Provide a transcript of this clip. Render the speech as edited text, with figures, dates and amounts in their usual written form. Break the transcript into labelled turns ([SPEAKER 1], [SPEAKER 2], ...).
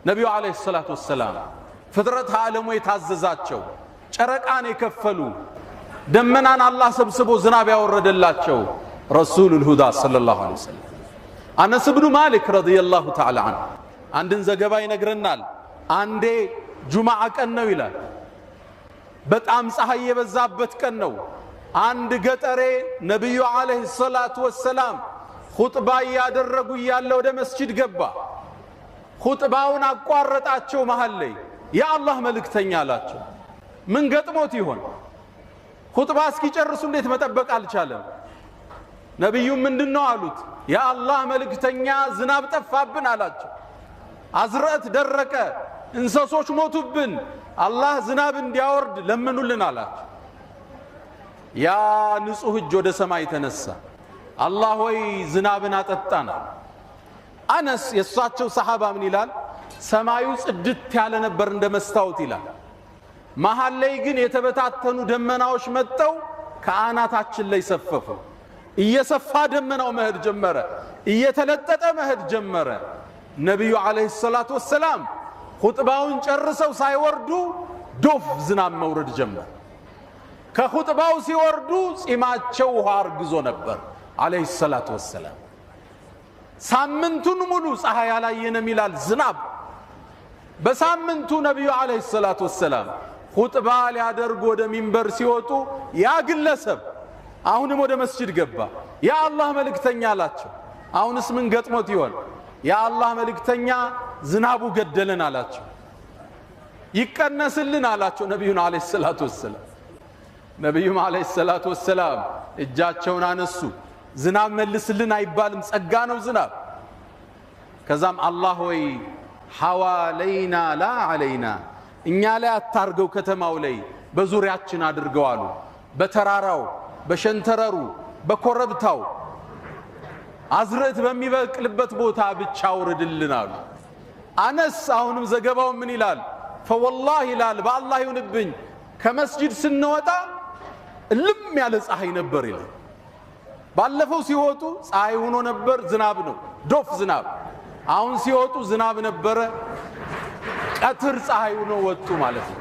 [SPEAKER 1] ነብዩ አለይሂ ሰላቱ ወሰላም ፍጥረት ዓለሙ የታዘዛቸው ጨረቃን የከፈሉ ደመናን አላህ ሰብስቦ ዝናብ ያወረደላቸው ረሱሉል ሁዳ ሰለላሁ ዐለይሂ ወሰለም አነስ ኢብኑ ማሊክ ረዲየላሁ ተዓላ ዐንሁ አንድን ዘገባ ይነግረናል። አንዴ ጁማዓ ቀን ነው ይላል። በጣም ፀሐይ የበዛበት ቀን ነው። አንድ ገጠሬ ነብዩ አለይሂ ሰላቱ ወሰላም ኹጥባ ያደረጉ ያለ ወደ መስጂድ ገባ። ኹጥባውን አቋረጣቸው መሃል ላይ የአላህ መልእክተኛ አላቸው። ምን ገጥሞት ይሆን? ኹጥባ እስኪጨርሱ እንዴት መጠበቅ አልቻለም? ነብዩ ምንድነው አሉት? የአላህ መልእክተኛ ዝናብ ጠፋብን አላቸው። አዝርዕት ደረቀ፣ እንስሶች ሞቱብን፣ አላህ ዝናብ እንዲያወርድ ለምኑልን አላቸው። ያ ንጹህ እጅ ወደ ሰማይ ተነሳ። አላህ ሆይ ዝናብን አጠጣና። አነስ የሷቸው ሰሃባ ምን ይላል? ሰማዩ ጽድት ያለ ነበር እንደ መስታወት ይላል። መሃል ላይ ግን የተበታተኑ ደመናዎች መጥተው ከአናታችን ላይ ሰፈፉ። እየሰፋ ደመናው መሄድ ጀመረ፣ እየተለጠጠ መሄድ ጀመረ። ነብዩ አለይሂ ሰላቱ ወሰላም ኹጥባውን ጨርሰው ሳይወርዱ ዶፍ ዝናብ መውረድ ጀመረ። ከኹጥባው ሲወርዱ ጺማቸው ውሃ አርግዞ ነበር አለይሂ ሰላቱ ወሰላም። ሳምንቱን ሙሉ ፀሐይ ያላየንም ይላል ዝናብ። በሳምንቱ ነብዩ አለይሂ ሰላቱ ወሰላም ኹጥባ ሊያደርጉ ወደ ሚንበር ሲወጡ ያ ግለሰብ አሁንም ወደ መስጂድ ገባ። ያ አላህ መልእክተኛ አላቸው። አሁንስ ምን ገጥሞት ይሆን? ያ አላህ መልእክተኛ ዝናቡ ገደለን አላቸው። ይቀነስልን አላቸው ነብዩን አለይሂ ሰላቱ ወሰላም። ነብዩም አለይሂ ሰላቱ ወሰላም እጃቸውን አነሱ። ዝናብ መልስልን አይባልም፣ ጸጋ ነው ዝናብ። ከዛም አላህ ሆይ ሐዋለይና ላ ዐለይና፣ እኛ ላይ አታርገው፣ ከተማው ላይ በዙሪያችን አድርገው አሉ። በተራራው በሸንተረሩ በኮረብታው አዝርዕት በሚበቅልበት ቦታ ብቻ አውርድልን አሉ። አነስ አሁንም ዘገባው ምን ይላል? ፈወላሂ ይላል በአላህ ይሁንብኝ ከመስጂድ ስንወጣ እልም ያለ ፀሐይ ነበር ይላል። ባለፈው ሲወጡ ፀሐይ ሆኖ ነበር፣ ዝናብ ነው ዶፍ ዝናብ። አሁን ሲወጡ ዝናብ ነበረ፣ ቀትር ፀሐይ ሆኖ ወጡ ማለት ነው።